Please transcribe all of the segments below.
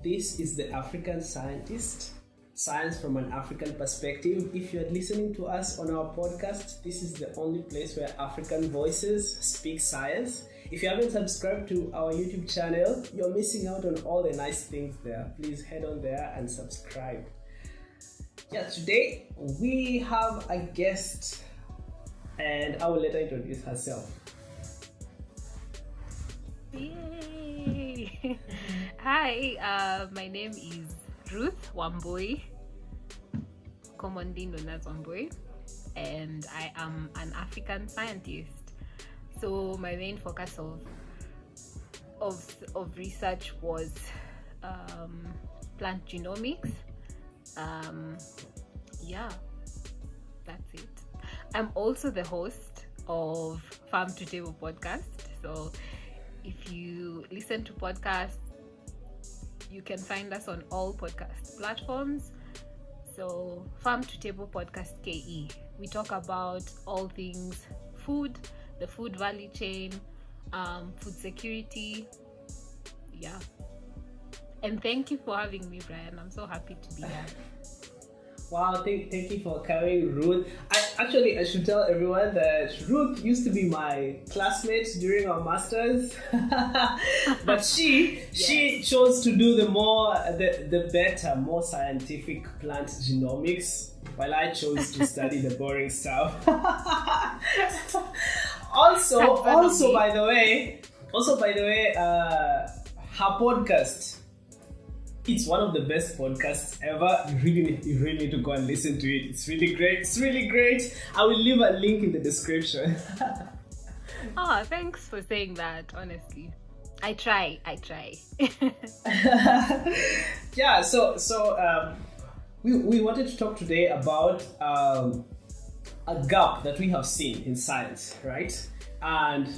This is the African Scientist, science from an African perspective. If you're listening to us on our podcast, this is the only place where African voices speak science. If you haven't subscribed to our YouTube channel, you're missing out on all the nice things there. Please head on there and subscribe. Yeah, today we have a guest and I will let her introduce herself. Yay! Hi, my name is Ruth Wambui, commonly known as Wambui, and I am an African scientist. So my main focus of research was plant genomics. Yeah, that's it. I'm also the host of Farm to Table podcast. So if you listen to podcasts, you can find us on all podcast platforms. So Farm to Table podcast KE. We talk about all things food, the food value chain, food security. Yeah. And thank you for having me, Brian. I'm so happy to be here. Wow, thank you for coming, Ruth. I should tell everyone that Ruth used to be my classmate during our masters, but she chose to do the better, more scientific plant genomics, while I chose to study the boring stuff. Also, by the way, her podcast. It's one of the best podcasts ever. You really need to go and listen to it. It's really great. I will leave a link in the description. Oh, thanks for saying that, honestly. I try. Yeah, so we wanted to talk today about a gap that we have seen in science, right? And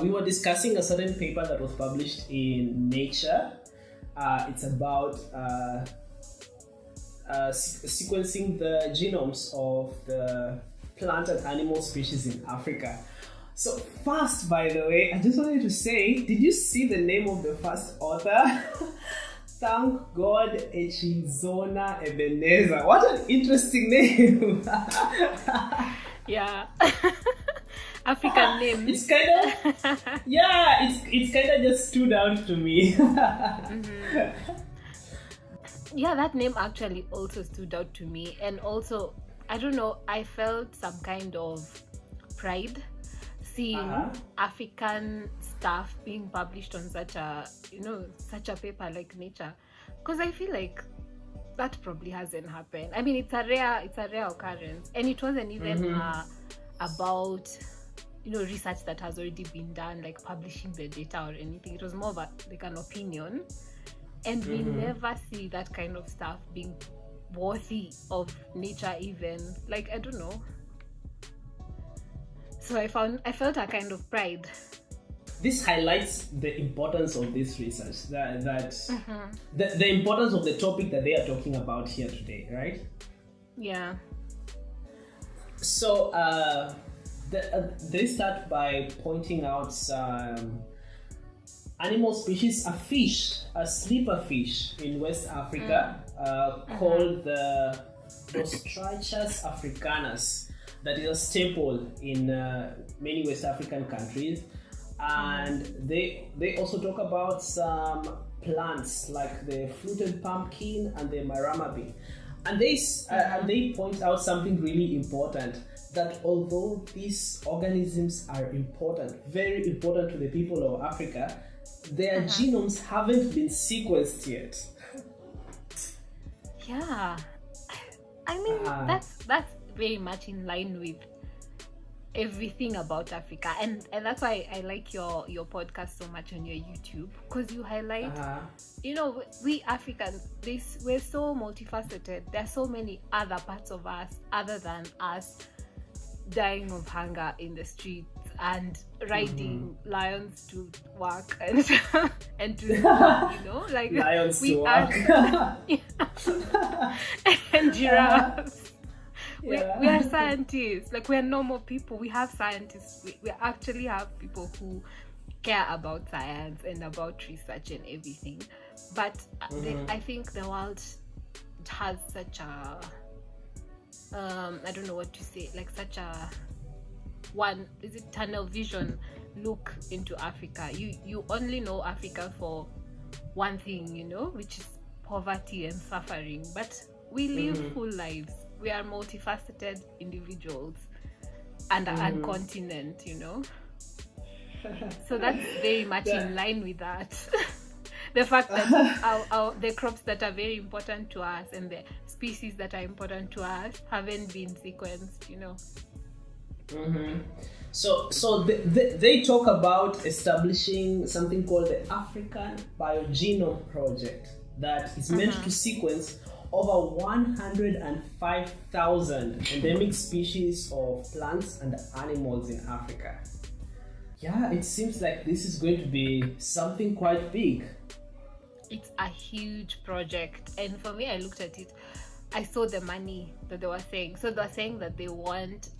we were discussing a certain paper that was published in Nature. It's about sequencing the genomes of the plant and animal species in Africa. So first, by the way, I just wanted to say, did you see the name of the first author? Thank God, Echizona Ebenezer. What an interesting name! Yeah. African names. It's kind of, it's kind of just stood out to me. Mm-hmm. Yeah, that name actually also stood out to me, and also, I don't know, I felt some kind of pride seeing African stuff being published on such a paper like Nature, because I feel like that probably hasn't happened. I mean, it's a rare occurrence, and it wasn't even about research that has already been done, like publishing the data or anything. It was more of like an opinion, and we never see that kind of stuff being worthy of Nature even. Like, I don't know. So I felt a kind of pride. This highlights the importance of this research, the importance of the topic that they are talking about here today, right? Yeah. So they start by pointing out some animal species, a sleeper fish in West Africa called the Ostrichus africanus, that is a staple in many West African countries. And they also talk about some plants like the fluted pumpkin and the marama bean. And they point out something really important, that although these organisms are important, very important to the people of Africa, their genomes haven't been sequenced yet. Yeah, I mean that's very much in line with everything about Africa, and that's why I like your podcast so much on your YouTube, because you highlight we Africans, we're so multifaceted. There are so many other parts of us other than us dying of hunger in the streets and riding lions to work and to like lions we to work. and giraffes. We are scientists. Like, we are normal people. We have scientists. We actually have people who care about science and about research and everything, but I think the world has such a I don't know what to say, like such a tunnel vision look into Africa. You only know Africa for one thing, which is poverty and suffering, but we live full lives. We are multifaceted individuals and a continent, so that's very much in line with that. The fact that the crops that are very important to us and the species that are important to us haven't been sequenced, So they talk about establishing something called the African BioGenome Project that is meant to sequence over 105,000 endemic species of plants and animals in Africa. Yeah, it seems like this is going to be something quite big. It's a huge project, and for me, I looked at it, I saw the money that they were saying. So they're saying that they want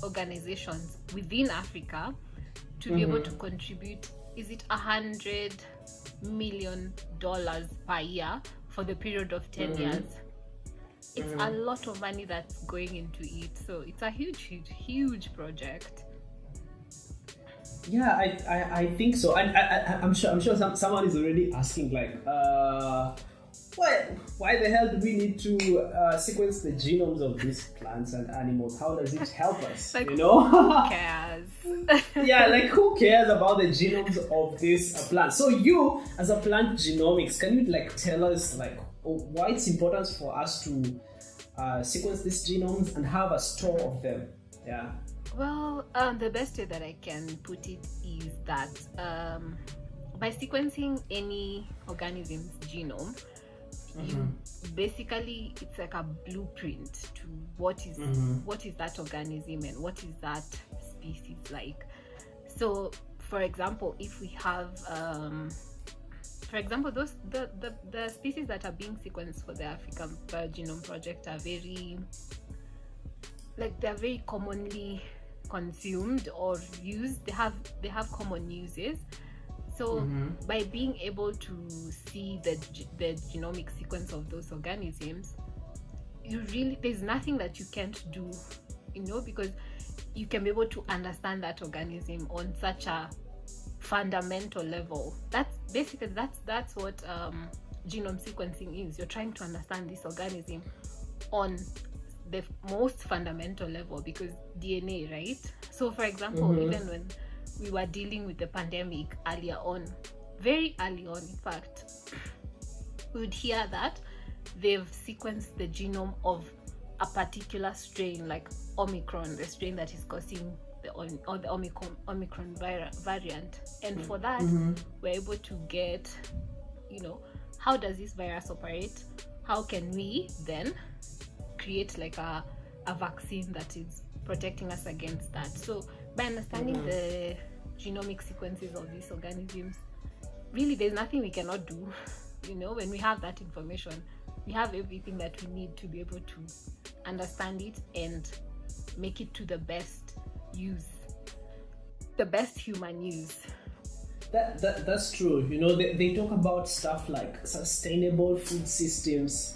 organizations within Africa to be able to contribute, is it $100 million per year for the period of 10 years. It's a lot of money that's going into it, so it's a huge project. Yeah, I think so, and I'm sure someone is already asking, like, why the hell do we need to sequence the genomes of these plants and animals? How does it help us? Like, Who cares? Yeah, like, who cares about the genomes of this plant? So you, as a plant genomics, can you like tell us like why it's important for us to sequence these genomes and have a store of them? Yeah. Well, the best way that I can put it is that by sequencing any organism's genome, you basically, it's like a blueprint to what is that organism and what is that species like. So, for example, if we have those the species that are being sequenced for the African BioGenome Project are very commonly consumed or used. They have common uses. So by being able to see the genomic sequence of those organisms, there's nothing that you can't do, because you can be able to understand that organism on such a fundamental level. That's what genome sequencing is. You're trying to understand this organism on the most fundamental level, because DNA, right? So for example, even when we were dealing with the pandemic very early on, in fact, we would hear that they've sequenced the genome of a particular strain, like Omicron, the strain that is causing the Omicron variant. And for that, we're able to get, how does this virus operate? How can we then create like a vaccine that is protecting us against that? So by understanding the genomic sequences of these organisms, really there's nothing we cannot do. When we have that information, we have everything that we need to be able to understand it and make it to the best use, the best human use. That's true. They talk about stuff like sustainable food systems,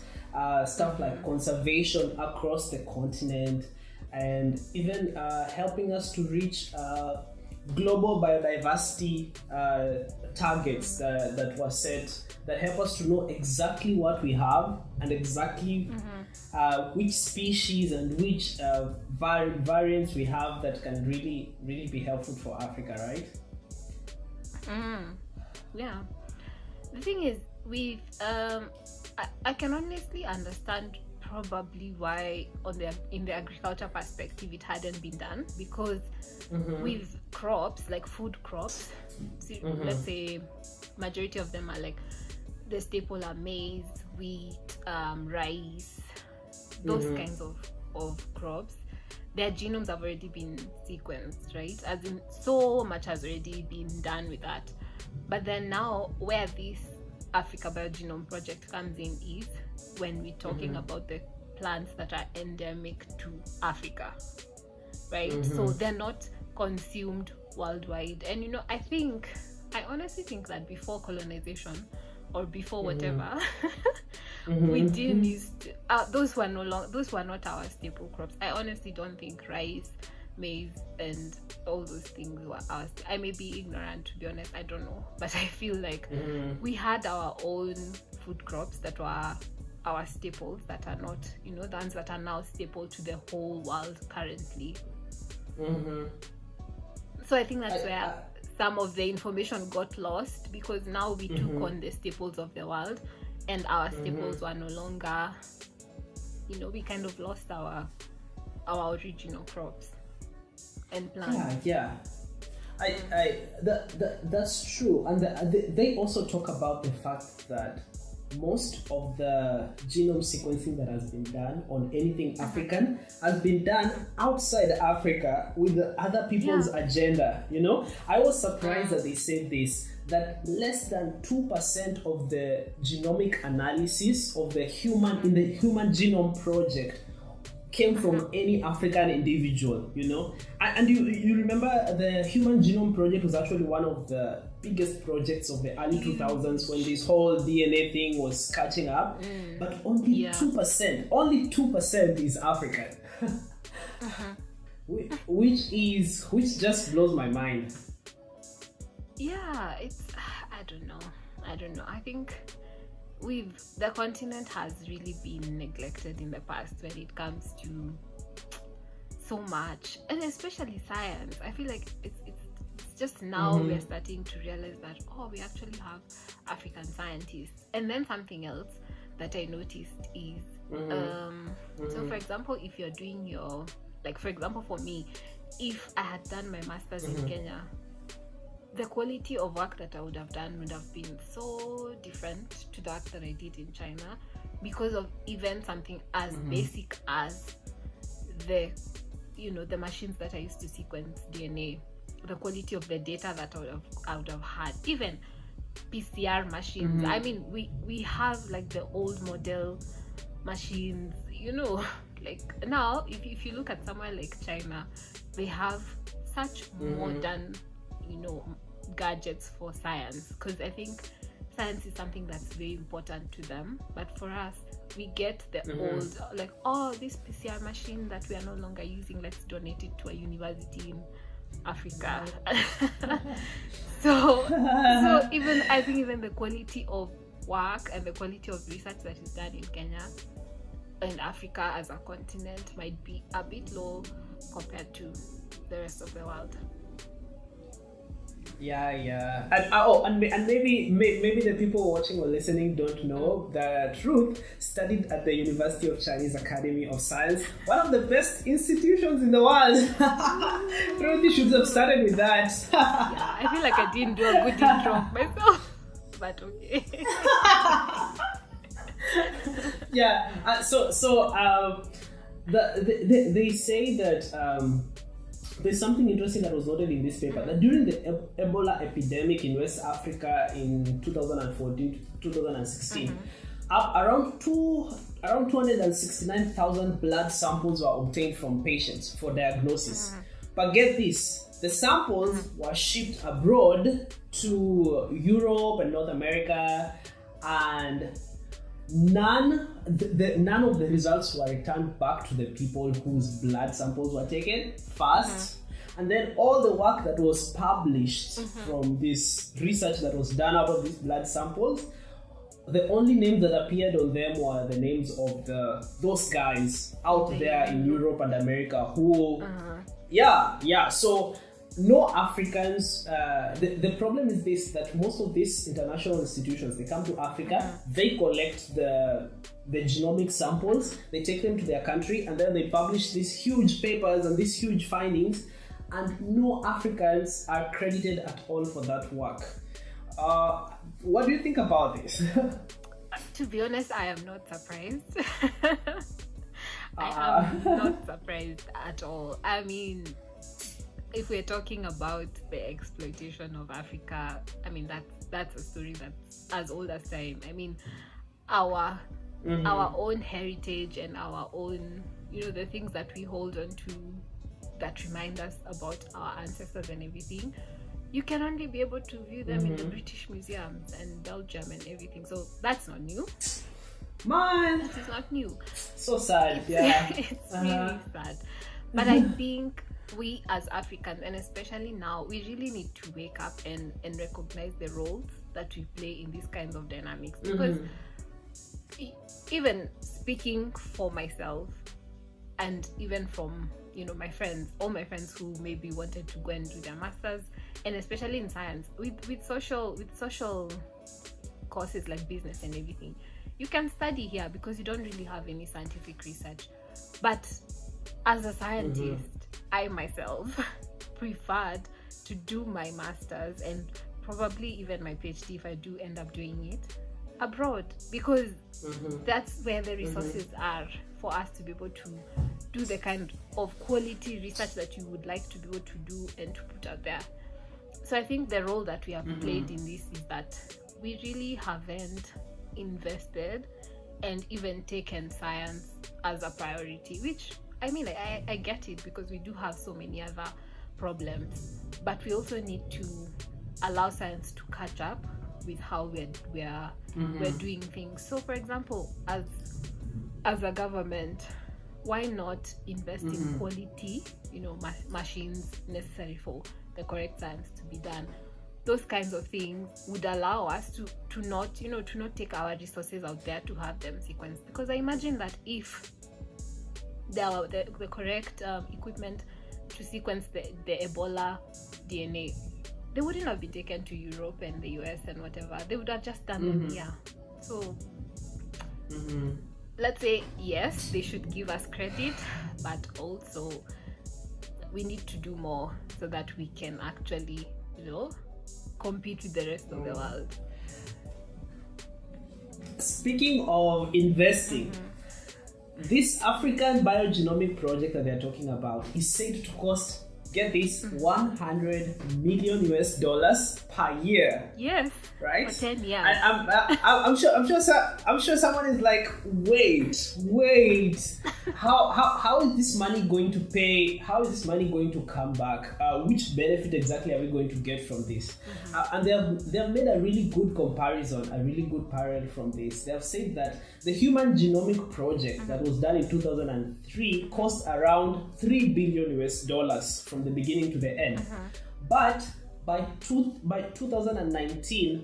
stuff like conservation across the continent, and even helping us to reach global biodiversity targets that were set, that help us to know exactly what we have and exactly which species and which variants we have that can really be helpful for Africa, right? Yeah. The thing is, I can honestly understand probably why in the agriculture perspective it hadn't been done, because with crops like food crops, let's say majority of them are like the staple are maize, wheat, rice, those kinds of crops. Their genomes have already been sequenced, right? As in, so much has already been done with that. But then now, where this Africa BioGenome Project comes in is when we're talking about the plants that are endemic to Africa, right? So they're not consumed worldwide. And I honestly think that before colonization or before whatever, we didn't used to, those were not our staple crops. I honestly don't think rice, maize, and all those things were ours. I may be ignorant, to be honest, I don't know, but I feel like we had our own food crops that were our staples, that are not, the ones that are now staple to the whole world currently. So I think that's where some of the information got lost, because now we took on the staples of the world, and our staples were no longer, we kind of lost our original crops and plants. That's true. And they also talk about the fact that most of the genome sequencing that has been done on anything African has been done outside Africa with other people's agenda. I was surprised that they said this, that less than 2% of the genomic analysis of the Human Genome Project came from any African individual, and you remember the Human Genome Project was actually one of the biggest projects of the early 2000s when this whole DNA thing was catching up, but only 2% is African, which just blows my mind. I don't know. I think the continent has really been neglected in the past when it comes to so much, and especially science. I feel like it's just now we're starting to realize that we actually have African scientists. And then something else that I noticed is so for example, if you're doing for example, for me, if I had done my master's in Kenya, the quality of work that I would have done would have been so different to that I did in China, because of even something as basic as the machines that I used to sequence DNA, the quality of the data that I would have had, even PCR machines. I mean, we have like the old model machines, like now if you look at somewhere like China, they have such modern gadgets for science, because I think science is something that's very important to them. But for us, we get the old, like, this PCR machine that we are no longer using, let's donate it to a university in Africa. so even I think even the quality of work and the quality of research that is done in Kenya and Africa as a continent might be a bit low compared to the rest of the world. And maybe the people watching or listening don't know that Ruth studied at the University of Chinese Academy of Science, one of the best institutions in the world. Ruth, you should have started with that. I feel like I didn't do a good intro myself, but okay. They say that there's something interesting that was noted in this paper, that during the Ebola epidemic in West Africa in 2014 to 2016, around 269,000 blood samples were obtained from patients for diagnosis. But get this, the samples were shipped abroad to Europe and North America, and none of the results were returned back to the people whose blood samples were taken first. And then all the work that was published from this research that was done out of these blood samples, the only names that appeared on them were the names of those guys out there in Europe and America who so no Africans. The problem is this, that most of these international institutions, they come to Africa, they collect the genomic samples, they take them to their country, and then they publish these huge papers and these huge findings, and no Africans are credited at all for that work. What do you think about this? To be honest, I am not surprised. I am not surprised at all. I mean, if we're talking about the exploitation of Africa, I mean, that's a story that's as old as time. I mean, our own heritage and our own, the things that we hold on to that remind us about our ancestors and everything, you can only be able to view them in the British museums and Belgium and everything. So that's not new. Man, That is not new. so sad. Yeah, It's really sad. But I think we as Africans, and especially now, we really need to wake up and recognize the roles that we play in these kinds of dynamics. Because even speaking for myself, and even from my friends, all my friends who maybe wanted to go and do their masters, and especially in science, with social courses like business and everything, you can study here because you don't really have any scientific research. But as a scientist, I myself preferred to do my masters and probably even my PhD, if I do end up doing it, abroad, because that's where the resources are for us to be able to do the kind of quality research that you would like to be able to do and to put out there. So I think the role that we have played in this is that we really haven't invested and even taken science as a priority, which I mean, I get it, because we do have so many other problems, but we also need to allow science to catch up with how we're doing things. So for example, as a government, why not invest in quality machines necessary for the correct science to be done? Those kinds of things would allow us to not take our resources out there to have them sequenced, because I imagine that if there were the correct equipment to sequence the Ebola DNA, they wouldn't have been taken to Europe and the US and whatever. They would have just done them here. So let's say, yes, they should give us credit, but also we need to do more so that we can actually, compete with the rest of the world. Speaking of investing, this African BioGenomic Project that they're talking about is said to cost, get this, $100 million per year. Yes. Right? For 10 years. I'm sure someone is like, wait. How is this money going to pay? How is this money going to come back? Which benefit exactly are we going to get from this? And they have made a really good comparison, a really good parallel from this. They have said that the Human Genomic Project that was done in 2003 cost around $3 billion from the beginning to the end. But by 2019,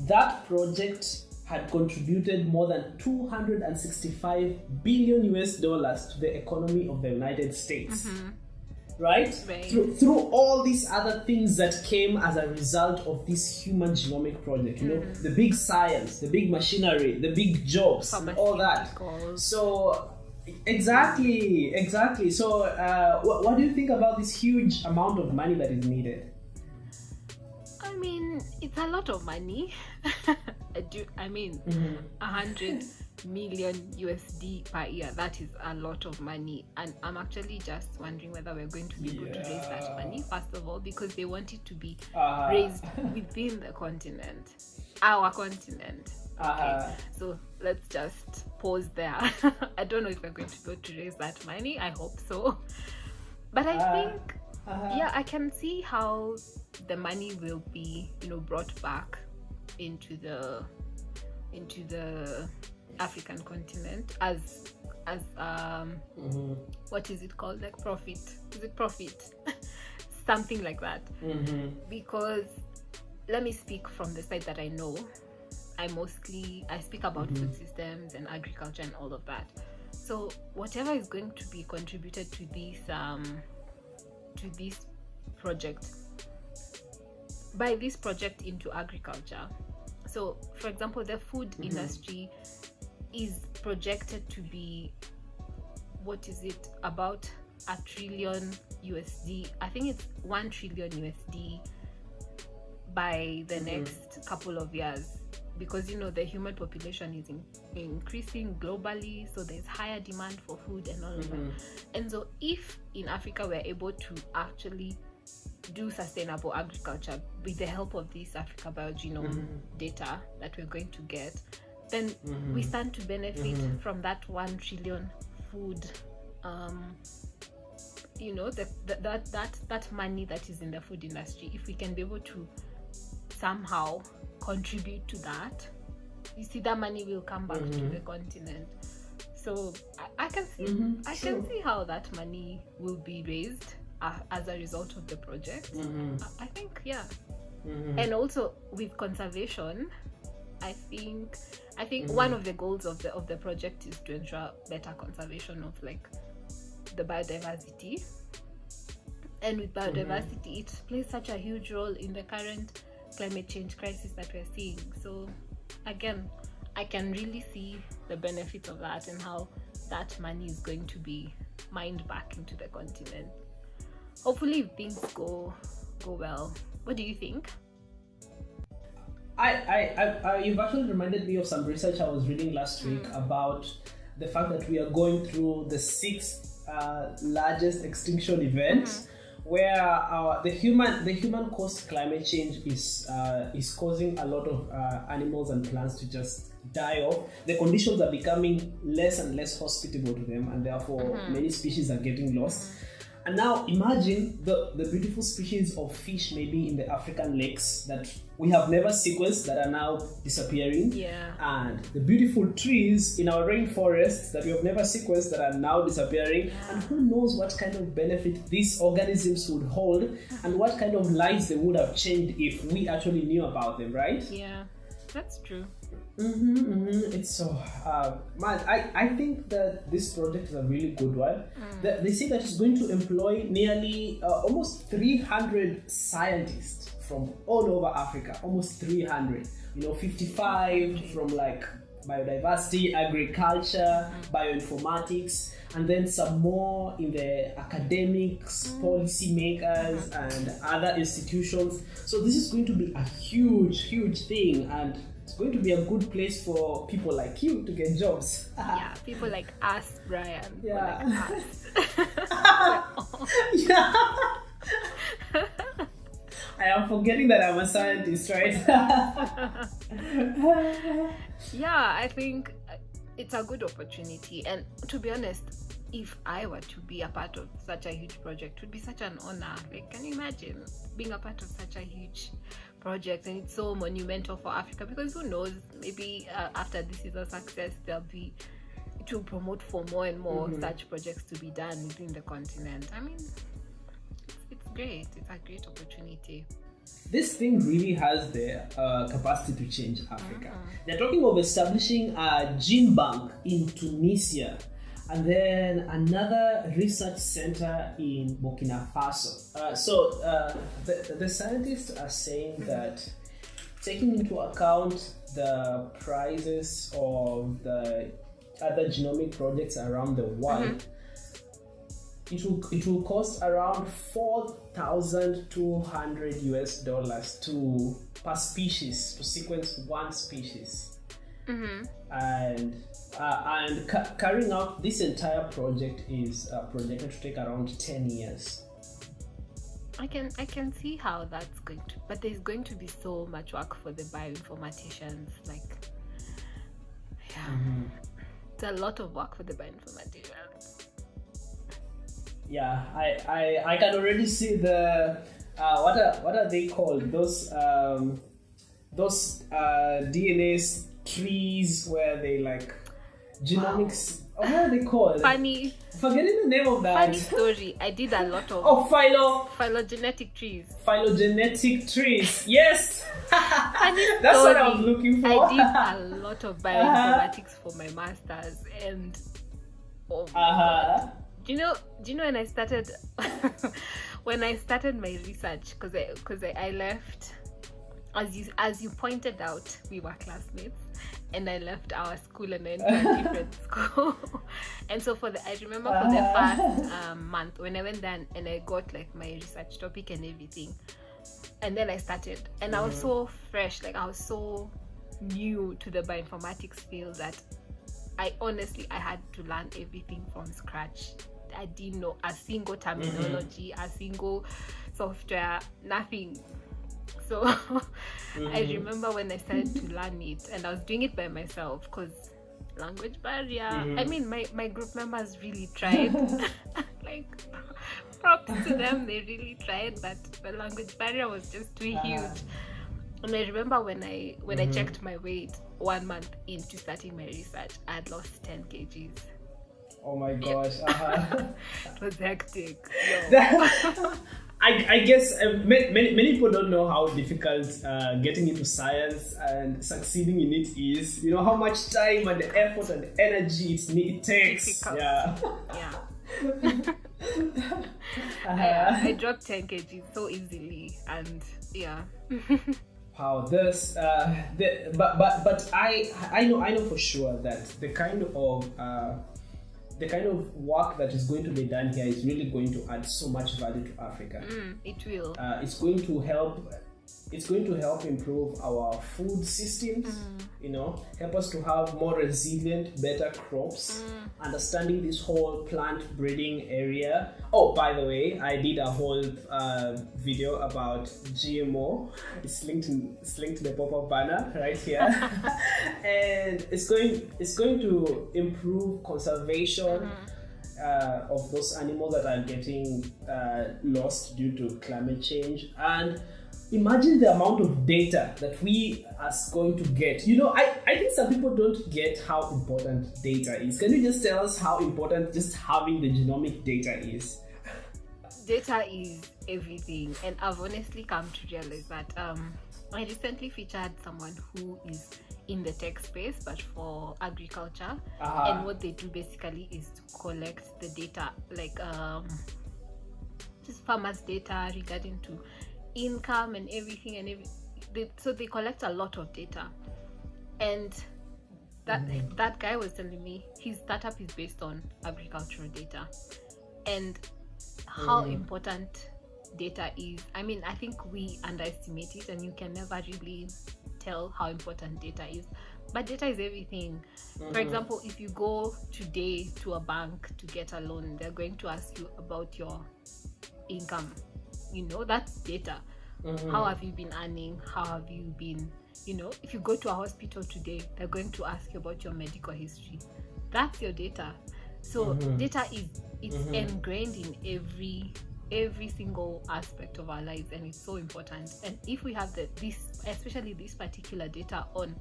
that project had contributed more than $265 billion to the economy of the United States. Right? Through all these other things that came as a result of this Human Genomic Project, the big science, the big machinery, the big jobs, all that. So exactly. So what do you think about this huge amount of money that is needed? I mean, it's a lot of money. 100 million USD per year, that is a lot of money, and I'm actually just wondering whether we're going to be able to raise that money, first of all, because they want it to be raised within the continent, our continent. Okay, so let's just pause there. I don't know if we're going to be able to raise that money. I hope so, but I think I can see how the money will be brought back into the African continent as what is it called, like profit? Is it profit? Something like that. Because let me speak from the side that I know. I speak about food systems and agriculture and all of that. So whatever is going to be contributed to this project, by this project into agriculture. So for example, the food industry is projected to be, about $1 trillion USD. I think it's $1 trillion USD by the next couple of years, because the human population is increasing globally, so there's higher demand for food and all of that. And so if in Africa we're able to actually do sustainable agriculture with the help of this Africa BioGenome data that we're going to get, then we stand to benefit from that 1 trillion food you know, that money that is in the food industry, if we can be able to somehow contribute to that, you see that money will come back to the continent. So I can see I can see how that money will be raised as a result of the project. I think, yeah. And also with conservation, I think one of the goals of the project is to ensure better conservation of like the biodiversity. And with biodiversity, it plays such a huge role in the current climate change crisis that we're seeing. So again, I can really see the benefits of that and how that money is going to be mined back into the continent. Hopefully if things go well. What do you think? You've actually reminded me of some research I was reading last week about the fact that we are going through the 6th largest extinction event, where the human caused climate change is causing a lot of animals and plants to just die off. The conditions are becoming less and less hospitable to them, and therefore many species are getting lost. And now imagine the beautiful species of fish maybe in the African lakes that we have never sequenced that are now disappearing. Yeah. And the beautiful trees in our rainforests that we have never sequenced that are now disappearing. Yeah. And who knows what kind of benefit these organisms would hold and what kind of lives they would have changed if we actually knew about them, right? Yeah, that's true. It's so man, I think that this project is a really good one. They say that it's going to employ nearly almost 300 scientists from all over Africa, almost 300, 55 from like biodiversity, agriculture, bioinformatics, and then some more in the academics, policy makers, and other institutions. So this is going to be a huge thing, and it's going to be a good place for people like you to get jobs. Yeah, people like us, Brian. Yeah. Like us. Yeah. I am forgetting that I'm a scientist, right? Yeah, I think it's a good opportunity. And to be honest, if I were to be a part of such a huge project, it would be such an honor. Like, can you imagine being a part of such a huge project? And it's so monumental for Africa, because who knows, maybe after this is a success, it will promote for more and more such projects to be done within the continent. I mean, it's great. It's a great opportunity. This thing really has the capacity to change Africa. They're talking of establishing a gene bank in Tunisia, and then another research center in Burkina Faso. So the scientists are saying that, taking into account the prices of the other genomic projects around the world, it will cost around $4,200 per species to sequence one species. And carrying out this entire project is projected to take around 10 years. I can see how that's going to, but there's going to be so much work for the bioinformaticians. Like, it's a lot of work for the bioinformaticians. Yeah, I can already see the what are they called? Those DNA trees where they like genomics. What are they called? Funny. Forgetting the name of that. Funny story. I did a lot of phylogenetic trees. Phylogenetic trees. Yes. Funny story. That's what I was looking for. I did a lot of bioinformatics for my masters, and Do you know when I started my research, because I left, as you pointed out, we were classmates, and I left our school and I went to a different school. And so I remember for the first month when I went there and I got like my research topic and everything, and then I started, and I was so fresh, like I was so new to the bioinformatics field that I had to learn everything from scratch. I didn't know a single terminology, a single software, nothing. So I remember when I started to learn it, and I was doing it by myself because language barrier. I mean, my group members really tried. Like, props to them. They really tried, but the language barrier was just too huge. And I remember when I checked my weight 1 month into starting my research, I had lost 10 kgs. Oh my gosh. It was hectic. I guess many people don't know how difficult getting into science and succeeding in it is. You know how much time and effort and energy it takes. Difficult. Yeah. I dropped 10 kgs so easily, and yeah. Wow, this but I know for sure that the kind of work that is going to be done here is really going to add so much value to Africa. It will. It's going to help improve our food systems, you know, help us to have more resilient, better crops, understanding this whole plant breeding area. Oh, by the way, I did a whole video about GMO. It's linked in the pop-up banner right here. And it's going to improve conservation of those animals that are getting lost due to climate change. And imagine the amount of data that we are going to get. You know, I think some people don't get how important data is. Can you just tell us how important just having the genomic data is? Data is everything, and I've honestly come to realize that I recently featured someone who is in the tech space but for agriculture, and what they do basically is to collect the data, like just farmers' data regarding to income and everything, so they collect a lot of data. And that guy was telling me his startup is based on agricultural data, and how important data is. I mean, I think we underestimate it, and you can never really tell how important data is, but data is everything. For example, if you go today to a bank to get a loan, they're going to ask you about your income. You know, that's data. How have you been earning? How have you been, you know, if you go to a hospital today, they're going to ask you about your medical history. That's your data. So data is ingrained in every single aspect of our lives, and it's so important. And if we have especially this particular data on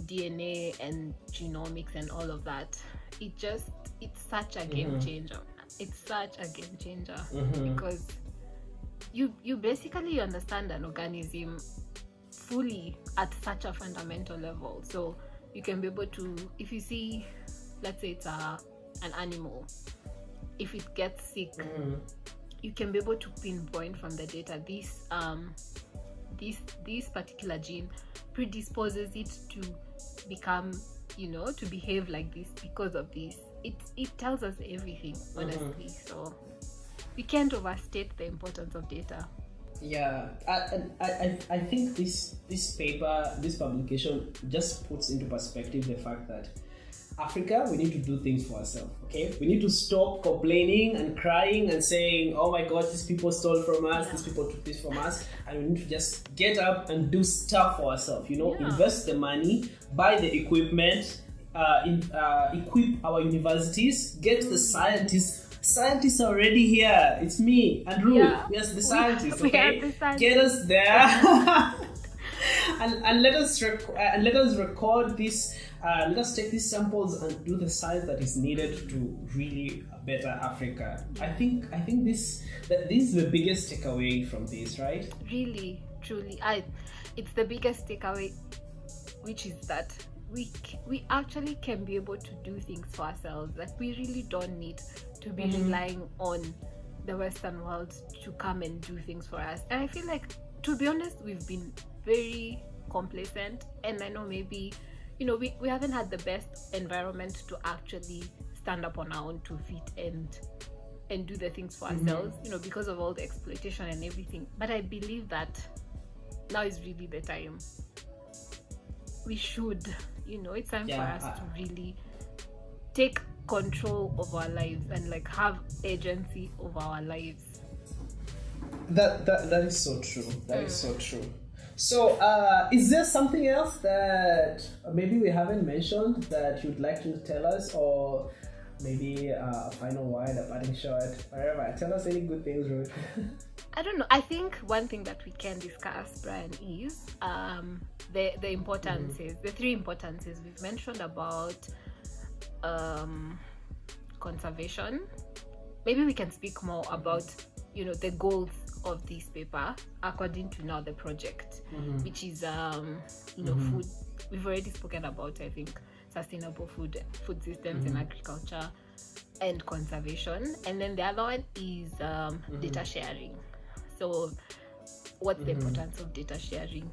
DNA and genomics and all of that, it's such a game changer. It's such a game changer because you basically understand an organism fully at such a fundamental level. So you can be able to, if you see, let's say it's an animal, if it gets sick, you can be able to pinpoint from the data this particular gene predisposes it to become, you know, to behave like this because of this. It tells us everything, honestly. So we can't overstate the importance of data. Yeah, I think this publication just puts into perspective the fact that Africa, we need to do things for ourselves, okay? We need to stop complaining and crying and saying, oh my God, these people stole from us, these people took this from us, and we need to just get up and do stuff for ourselves, you know, invest the money, buy the equipment, equip our universities, get the scientists. Scientists are already here. It's me and Ruth. Yes, the scientists. Okay, get us there, and let us record this. Let us take these samples and do the science that is needed to really better Africa. I think this is the biggest takeaway from this, right? Really, truly, it's the biggest takeaway, which is that we actually can be able to do things for ourselves. Like, we really don't need to be relying on the Western world to come and do things for us. And I feel like, to be honest, we've been very complacent, and I know maybe, you know, we haven't had the best environment to actually stand up on our own 2 feet and do the things for ourselves, you know, because of all the exploitation and everything. But I believe that now is really the time. We should, you know, it's time for us to really take control of our lives and like have agency over our lives. That is so true. That is so true. So, is there something else that maybe we haven't mentioned that you'd like to tell us, or maybe a final word, a parting shot, whatever. Tell us any good things, Ruth. I don't know. I think one thing that we can discuss, Brian, is the importances, the three importances we've mentioned about conservation. Maybe we can speak more about, the goals of this paper according to now the project, which is food. We've already spoken about, I think, sustainable food systems in agriculture and conservation, and then the other one is data sharing. So what's the importance of data sharing?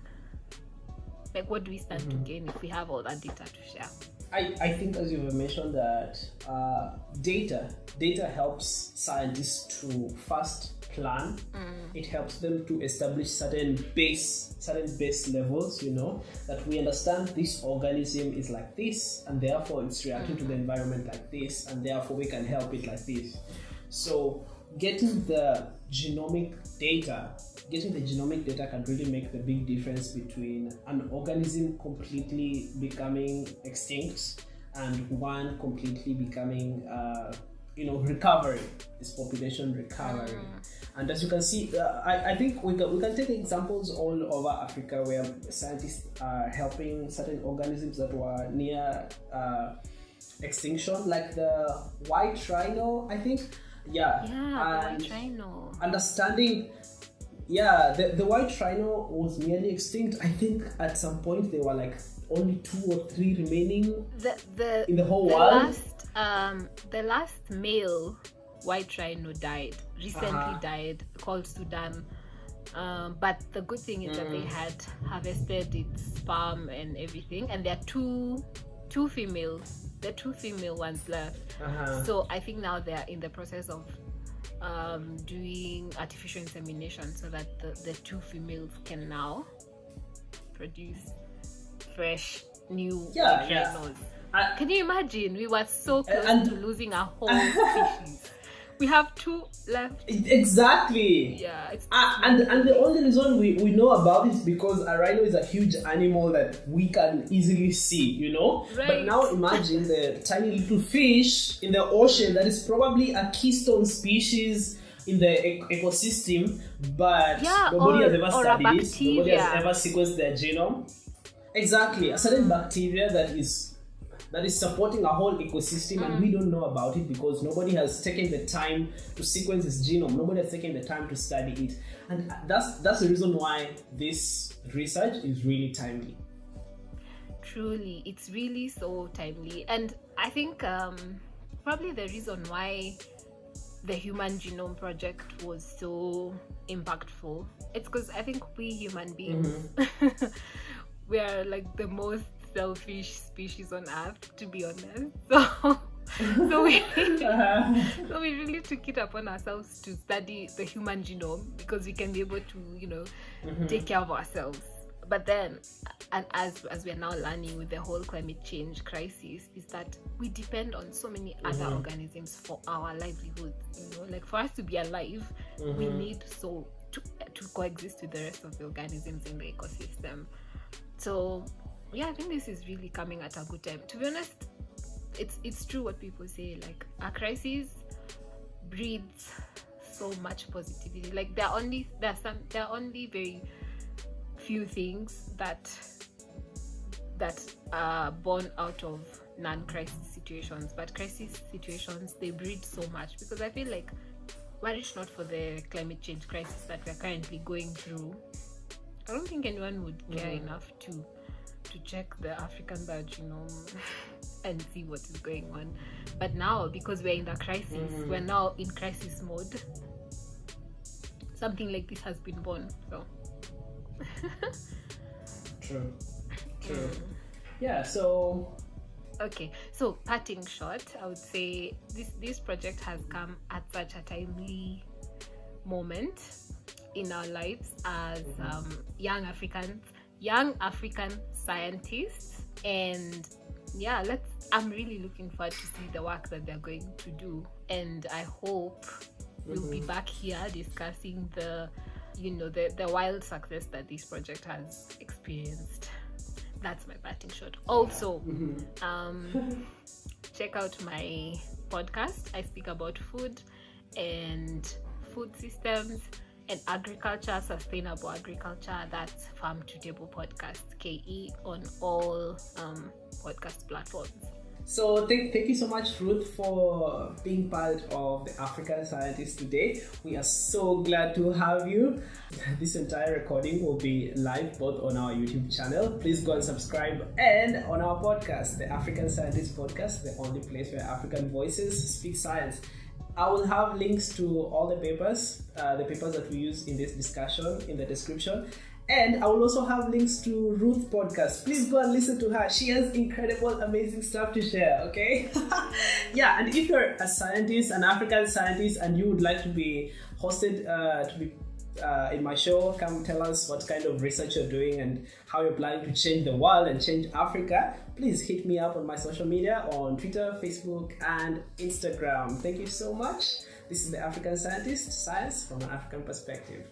Like, what do we stand to gain if we have all that data to share? I think, as you've mentioned, that data helps scientists to first plan. It helps them to establish certain base levels, that we understand this organism is like this, and therefore it's reacting to the environment like this, and therefore we can help it like this. So getting the genomic data can really make the big difference between an organism completely becoming extinct and one completely becoming recovering, this population recovering. And as you can see, I think we can take examples all over Africa where scientists are helping certain organisms that were near extinction, like the white rhino, I think. The white rhino. Understanding, the white rhino was nearly extinct. I think at some point there were like only 2 or 3 remaining in the whole world. The last male white rhino died, called Sudan. But the good thing is that they had harvested its sperm and everything, and there are two females. There are 2 female ones left. So I think now they are in the process of doing artificial insemination so that the 2 females can now produce fresh new rhinos. Can you imagine? We were so close to losing our whole species. We have 2 left. Exactly. Yeah. And the only reason we know about it is because a rhino is a huge animal that we can easily see, Right. But now imagine the tiny little fish in the ocean that is probably a keystone species in the ecosystem, but nobody has ever studied it. Nobody has ever sequenced their genome. Exactly. A certain bacteria that is supporting a whole ecosystem, and we don't know about it because nobody has taken the time to sequence its genome. Nobody has taken the time to study it, and that's the reason why this research is really timely. Truly, it's really so timely, and I think probably the reason why the Human Genome Project was so impactful, it's because I think we human beings we are like the most selfish species on earth, to be honest. So we really took it upon ourselves to study the human genome because we can be able to take care of ourselves. But then, and as we are now learning with the whole climate change crisis, is that we depend on so many other organisms for our livelihoods. Like for us to be alive, we need to coexist with the rest of the organisms in the ecosystem. So I think this is really coming at a good time. To be honest, it's true what people say, like a crisis breeds so much positivity. Like there are only very few things that are born out of non-crisis situations, but crisis situations, they breed so much, because I feel like were it not for the climate change crisis that we're currently going through, I don't think anyone would care enough to check the African BioGenome and see what is going on. But now, because we're in the crisis, we're now in crisis mode, something like this has been born. So True. Yeah, so okay, so parting shot, I would say this project has come at such a timely moment in our lives as young African scientists, and I'm really looking forward to see the work that they're going to do, and I hope we'll be back here discussing the wild success that this project has experienced. That's my parting shot. Also, check out my podcast, I speak about food and food systems and agriculture, sustainable agriculture. That's Farm to Table Podcast, KE, on all podcast platforms. So thank you so much, Ruth, for being part of the African Scientist today. We are so glad to have you. This entire recording will be live both on our YouTube channel. Please go and subscribe, and on our podcast, the African Scientist Podcast, the only place where African voices speak science. I will have links to all the papers that we use in this discussion in the description. And I will also have links to Ruth's podcast. Please go and listen to her. She has incredible, amazing stuff to share, okay? Yeah, and if you're a scientist, an African scientist, and you would like to be hosted in my show, come tell us what kind of research you're doing and how you're planning to change the world and change Africa, please hit me up on my social media on Twitter, Facebook, and Instagram. Thank you so much. This is the African Scientist, science from an African perspective.